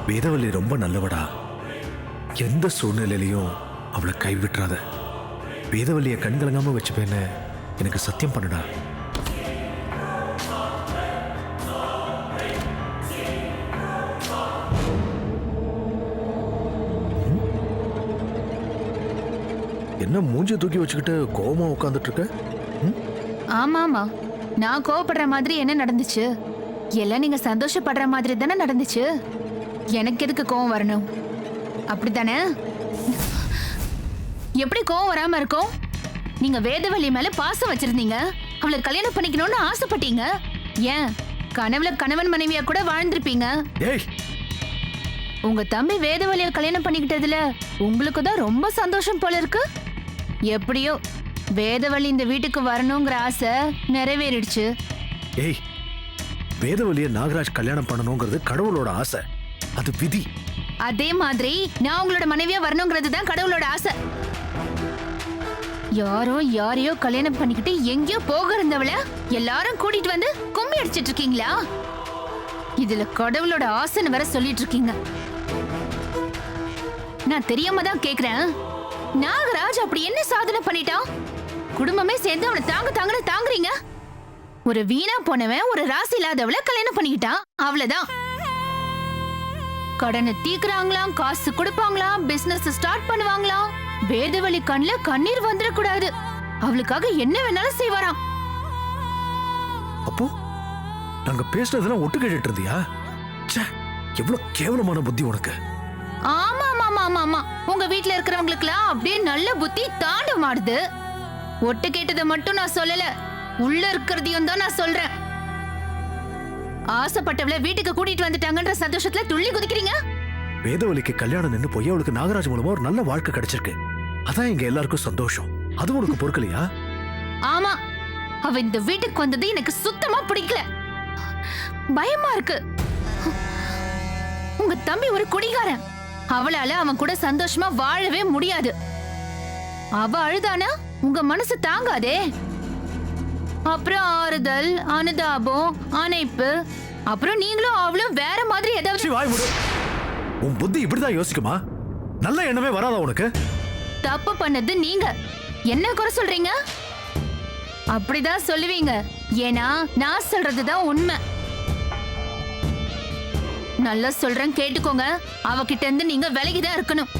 வேதவல்லி ரொம்ப நல்லவடா. எந்த சூழ்நிலையிலையும் அவளை கைவிட்டுறாத. வேதவல்லியை கண்கலங்காம வச்சுப்பேன்னு எனக்கு சத்தியம் பண்ணுடா. என்ன மூஞ்சி தூக்கி வச்சுக்கிட்டு கோவமா உட்காந்துட்டு இருக்க? ஆமாமா, நான் கோவப்படுற மாதிரி என்ன நடந்துச்சு? எல்லாம் நீங்க சந்தோஷப்படுற மாதிரி தானே நடந்துச்சு. எனக்கு எதுக்கு கோவம் வரணும்? அப்படித்தானே? எப்படி கோவம் வராம இருக்கும்? நீங்க வேதவல்லி மேல பாசம் வச்சிருந்தீங்க, அவளை கல்யாணம் பண்ணிக்கணும்னு ஆசைப்பட்டீங்க. ஏன் கனவுல கணவன் மனைவியா கூட வாழ்ந்திருப்பீங்க. உங்க தம்பி வேதவல்லிய கல்யாணம் பண்ணிக்கிட்டதுல உங்களுக்கு தான் ரொம்ப சந்தோஷம் போல இருக்கு. எப்படியோ வேதவல்லி இந்த வீட்டுக்கு வரணுங்கிற ஆசை நிறைவேறிடுச்சு. ஏய், வேதவல்லிய நாகராஜ் கல்யாணம் பண்ணணுங்கிறது கடவுளோட ஆசை, அது விதி. அதே மாதிரி நான் உங்களோட மனைவியா வரணுங்கிறது தான் கடவுளோட ஆசை. யாரோ யாரையோ கல்யாணம் பண்ணிக்கிட்டு எங்கேயோ போக இருந்தவள எல்லாரும் கூட்டிட்டு வந்து கும்மி அடிச்சிட்டு இருக்கீங்களா? இதுல கடவுளோட ஆசைன்னு வர சொல்லிட்டு இருக்கீங்க. நான் தெரியாம தான் கேக்குறேன், நாகராஜ் அப்படி என்ன சாதனை பண்ணிட்டான்? குடும்பமே சேர்ந்து அவனை தாங்கன்னு தாங்குறீங்க. ஒரு வீணா போனவன் ஒரு ராசி இல்லாதவள கல்யாணம் பண்ணிக்கிட்டான், அவ்வளவுதான். கடனை தீக்குறாங்களாம், காசு கொடுப்பாங்களாம், பிசினஸ் ஸ்டார்ட் பண்ணுவாங்களாம். வேதவல்லி கண்ணுல கண்ணீர் வந்துடக்கூடாது, அவளுக்காக என்ன வேணாலும் செய்வாராம். அப்போ நாங்க பேசுனதெல்லாம் ஒட்டு கேட்டுட்டு இருந்தியா? எவ்வளவு கேவலமான புத்தி உனக்கு. ஆமா ஆமா ஆமா ஆமா, உங்க வீட்டுல இருக்கிறவங்களுக்குலாம் அப்படியே நல்ல புத்தி தாண்டம் ஆடுது. ஒட்டு கேட்டதை மட்டும் நான் சொல்லல, உள்ள இருக்கிறதையும் தான் நான் சொல்றேன். ஆசைப்பட்டவளை வீட்டுக்கு கூட்டிட்டு வந்துட்டாங்கன்ற சந்தோஷத்துல துள்ளி குதிக்கிறீங்க. வேதவல்லிக்கு கல்யாணம் நின்னு போய் அவளுக்கு நாகராஜ் மூலமா ஒரு நல்ல வாழ்க்கை கிடைச்சிருக்கு, அதான் எங்க எல்லாருக்கும் சந்தோஷம். அது உனக்கு பொறுக்கலையா? ஆமா, அவ இந்த வீட்டுக்கு வந்தது எனக்கு சுத்தமா பிடிக்கல, பயமா இருக்கு. உங்க தம்பி ஒரு குடிகாரன், அவளால அவன் கூட சந்தோஷமா வாழவே முடியாது. அவ அழுதானா உங்க மனசு தாங்காதே. அப்புறம் ஆறுதல், அனுதாபம், அணைப்பு, அப்புறம் நீங்களும் அவளும் வேற மாதிரி ஏதாவது. உன் புத்தி இப்படிதான் யோசிக்குமா? நல்ல எண்ணமே வராதா உனக்கு? தப்பு பண்ணது நீங்க, என்ன குறை சொல்றீங்க? அப்படிதான் சொல்லுவீங்க, ஏன்னா நான் சொல்றதுதான் உண்மை. நல்லா சொல்றேன் கேட்டுக்கோங்க, அவகிட்ட இருந்து நீங்க விலகிதான் இருக்கணும்.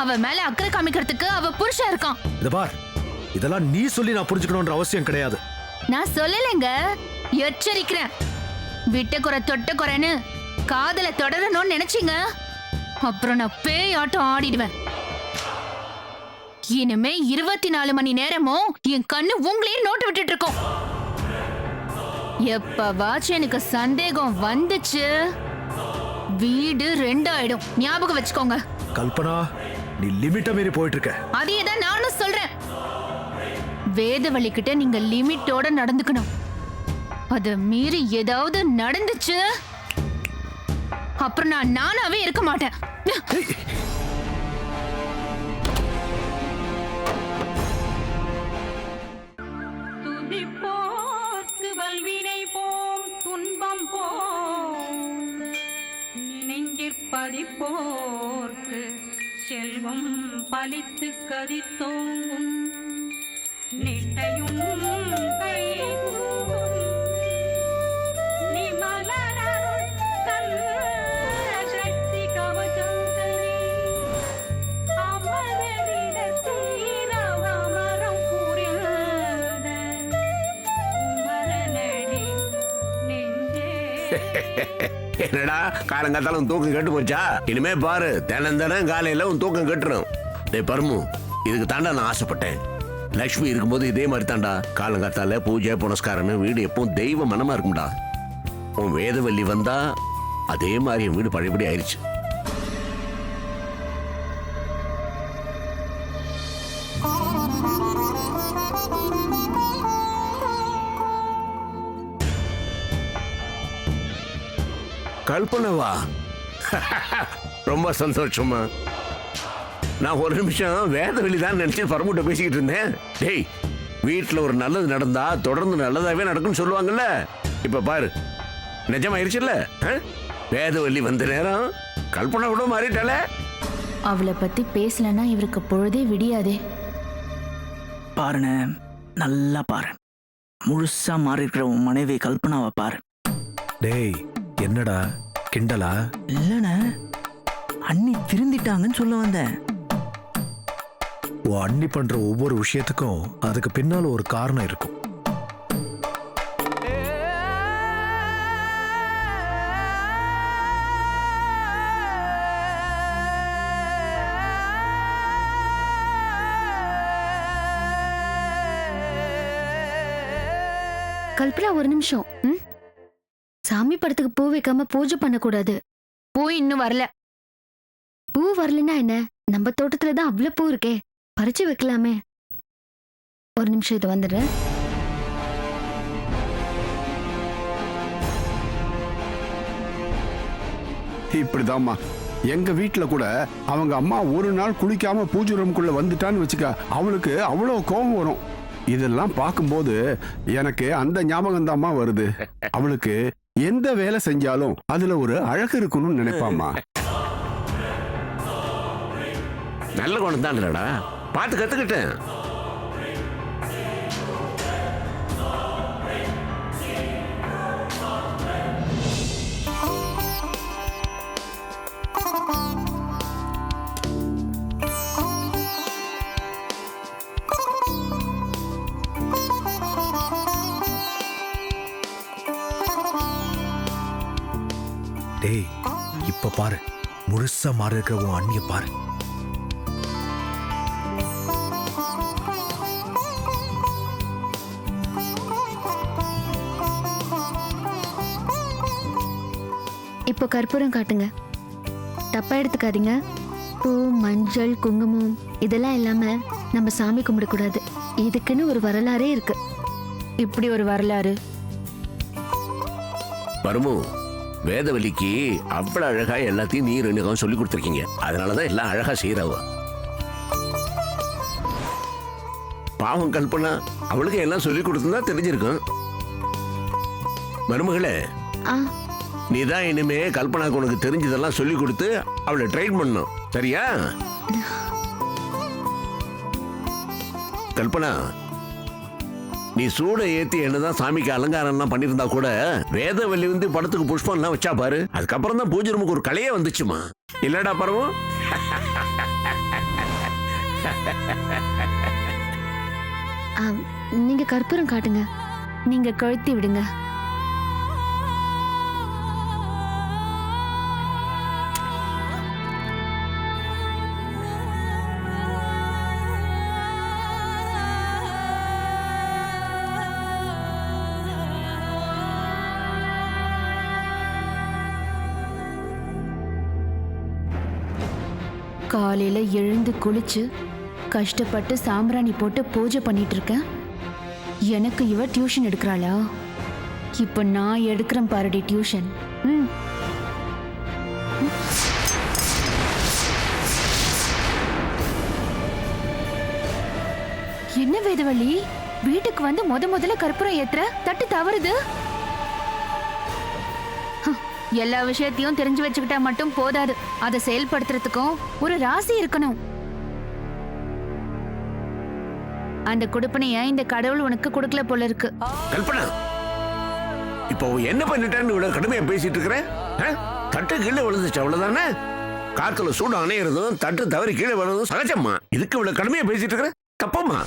அவ மேல அக்கறை காமிக்கிறதுக்கு அவ புருஷன் இருக்கான். இத பார், இதெல்லாம் நீ சொல்லி நான் புரிஞ்சுக்கணும்ன்ற அவசியம் கிடையாது. நான் சொல்லலைங்க, எச்சரிக்கிறேன். விட்ட குறை தொட்ட குறைன்னு காதல தொடரணும்னு நினைச்சீங்க, அப்புறம் நான் பேய் ஆட்டம் ஆடிடுவேன். இனிமே 24 மணி நேரமும் என் கண்ணு உங்களையே நோட்டு விட்டுட்டு இருக்கோம். எப்பவாச்சும் எனக்கு சந்தேகம் வந்துச்சு, வீடு 2 ஆயிடும், ஞாபகம் வச்சுக்கோங்க. கல்பனா, நீ லிமிட்ட மீறி போயிட்டு இருக்க. அதே தான் நானும் சொல்றேன். வேதவல்லி கிட்ட நீங்க லிமிட்டோட நடந்துக்கணும். அத மீறி ஏதாவது நடந்துச்சு, அப்புறம் நான் நானாவே இருக்க மாட்டேன். துதிப்போர்க்கு வல்வினை போம் துன்பம் போம், நினைஞ்சிற்படிப்போர்க்கு செல்வம் பலித்து கதித்தோங்கும், நிஷ்டையும் கைகூடும் நிமலனருள் தன் சக்தி கவசந்தனே, அமரனிடத்தீரவமரம் புரிந்த குமரனடி நெஞ்சே. என்னடா காலங்காத்தால உன் தூக்கம் கெட்டு போச்சா? இனிமே பாரு, தினம் காலையில உன் தூக்கம் கெட்டுரும். டேய் பர்மு, இதுக்கு தாண்டா நான் ஆசைப்பட்டேன். லக்ஷ்மி இருக்கும்போது இதே மாதிரி தாண்டா காலங்காத்தால பூஜை புனஸ்காரன்னு வீடு எப்பவும் தெய்வ மனமா இருக்கும்டா. உன் வேதவல்லி வந்தா அதே மாதிரி என் வீடு பழையபடி ஆயிடுச்சு. கல்பனவா? ரொம்ப சந்தோஷமா. நான் ஒரு நிமிஷம் வேதவெளி தான் நினைச்சு பரமுட்ட பேசிக்கிட்டு இருந்தேன். டேய், வீட்டில் ஒரு நல்லது நடந்தா தொடர்ந்து நல்லதாவே நடக்கும்னு சொல்லுவாங்கல்ல. இப்ப பாரு, நிஜமாயிருச்சுல்ல. வேதவல்லி வந்த நேரம் கல்பனா கூட மாறிட்டாளே. அவளை பத்தி பேசலன்னா இவருக்கு பொழுதே விடியாதே. பாருண்ணே, நல்லா பாரு. முழுசா மாறி இருக்கிற உன் மனைவி கல்பனாவை பாரு. டேய் என்னடா கிண்டலா? இல்லைண்ணே, அண்ணி திருந்திட்டாங்கன்னு சொல்ல வந்தேன். உன் அண்ணி பண்ற ஒவ்வொரு விஷயத்துக்கும் அதுக்கு பின்னால ஒரு காரணம் இருக்கும். கல்பனா ஒரு நிமிஷம். சாமி படத்துக்கு பூ வைக்காம பூஜை பண்ணக்கூடாது. பூ இன்னும் வரல. பூ வரலன்னா என்ன? நம்ம தோட்டத்துல தான் அவ்வளவு பூ இருக்கே, பறிச்சு வைக்கலாமே. ஒரு நிமிஷம், இது வந்துடுறேன். இப்படிதாம்மா எங்க வீட்டுல கூட அவங்க அம்மா ஒரு நாள் குளிக்காம பூஜை ரூம்குள்ள வந்துட்டான்னு வச்சுக்க, அவளுக்கு அவ்வளவு கோபம் வரும். இதெல்லாம் பார்க்கும்போது எனக்கு அந்த ஞாபகம் தாம்மா வருது. அவளுக்கு எந்த வேலை செஞ்சாலும் அதுல ஒரு அழகு இருக்கணும்னு நினைப்பாம்மா. நல்ல குணம் தான் இல்லடா, பார்த்து கத்துக்கிட்டேன். டேய் இப்ப பாரு, முழுசா மாறி இருக்கிற உன் அண்ணிய பாரு. இப்போ கற்பூரம் காட்டுங்க. தப்பா எடுத்துக்காதீங்க. பூ, மஞ்சள், குங்குமம் இதெல்லாம் இல்லாம நம்ம சாமி கும்பிடக்கூடாது. இதுக்குன்னு ஒரு வரலாறே இருக்கு. இப்படி ஒரு வரலாறு? பரமு, வேதவல்லிக்கு அவ்வளவு அழகா எல்லாத்தையும் நீ 2 சொல்லி கொடுத்துருக்கீங்க. அதனாலதான் எல்லாம் அழகா செய்யறவ. பாவம் கல்பனா, அவளுக்கு எல்லாம் சொல்லி கொடுத்துருந்தா தெரிஞ்சிருக்கும். மருமகளே, ஆ, நீதான் இனிமே கல்பனாக்கு உனக்கு தெரிஞ்சதெல்லாம் சொல்லி கொடுத்து அவளை ட்ரெயின் பண்ணணும், சரியா? கல்பனா, நீ சூட ஏத்தி என்னதான் சாமிக்கு அலங்காரம் எல்லாம் பண்ணிருந்தா கூட வேதவல்லி வந்து படத்துக்கு புஷ்பம் எல்லாம் வச்சா பாரு. அதுக்கப்புறம் தான் பூஜை ரூமுக்கு ஒரு கலையே வந்துச்சுமா, இல்லடா பரவும்? நீங்க கற்பூரம் காட்டுங்க. நீங்க கழுத்தி விடுங்க. காலையில எழுந்து குளிச்சு கஷ்டப்பட்டு சாம்பிராணி போட்டு பூஜை பண்ணிட்டு இருக்கேன். எனக்கு இவ டியூஷன் எடுக்கிறாளா? இப்ப நான் எடுக்கிறேன் பாருடி டியூஷன். என்ன வேதவள்ளி, வீட்டுக்கு வந்து முதல்ல கற்பூரம் ஏத்துற, தட்டு தவறுது. எல்லா விஷயத்தையும் தெரிஞ்சு வச்சுக்கிட்டா மட்டும் போதாது, அதை செயல்படுத்துறதுக்கும் ஒரு ராசி இருக்கணும். அந்த குடுப்பனைய இந்த கடவுள் உனக்கு கொடுக்கல போல இருக்கு. கல்பனா, இப்போ என்ன பண்ணிட்டேன்னு இவ்வளவு கடுமையா பேசிட்டு இருக்கிற? தட்டு கீழே விழுந்துச்சு, அவ்வளவுதானே? காத்துல சூடு அணையிறதும் தட்டு தவறி கீழே விழுறதும் சகஜம்மா. இதுக்கு இவ்வளவு கடுமையா பேசிட்டு இருக்கிற, தப்பம்மா.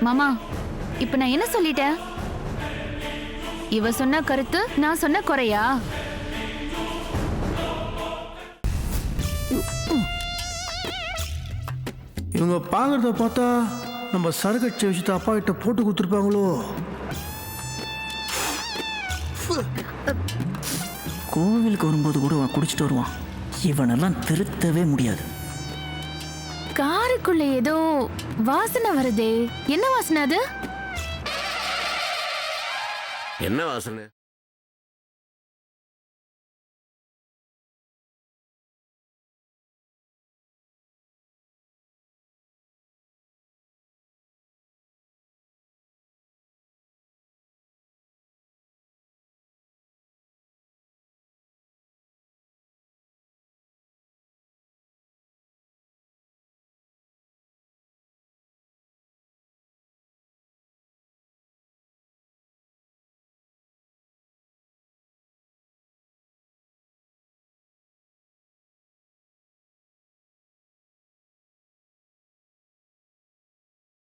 மாமா, இப்ப நான் என்ன சொல்லிட்டேன்? இவ சொன்ன கருத்து நான் சொன்ன குறையா? இவங்க பாக்குறத பார்த்தா நம்ம சரக்கட்சி விஷயத்தை அப்பா கிட்ட போட்டு கொடுத்துருப்பாங்களோ. கோவிலுக்கு வரும்போது கூட அவன் குடிச்சிட்டு வருவான். இவனெல்லாம் திருத்தவே முடியாது. காருக்குள்ள ஏதோ வாசனை வருதே, என்ன வாசனை அது? என்ன வாசனை?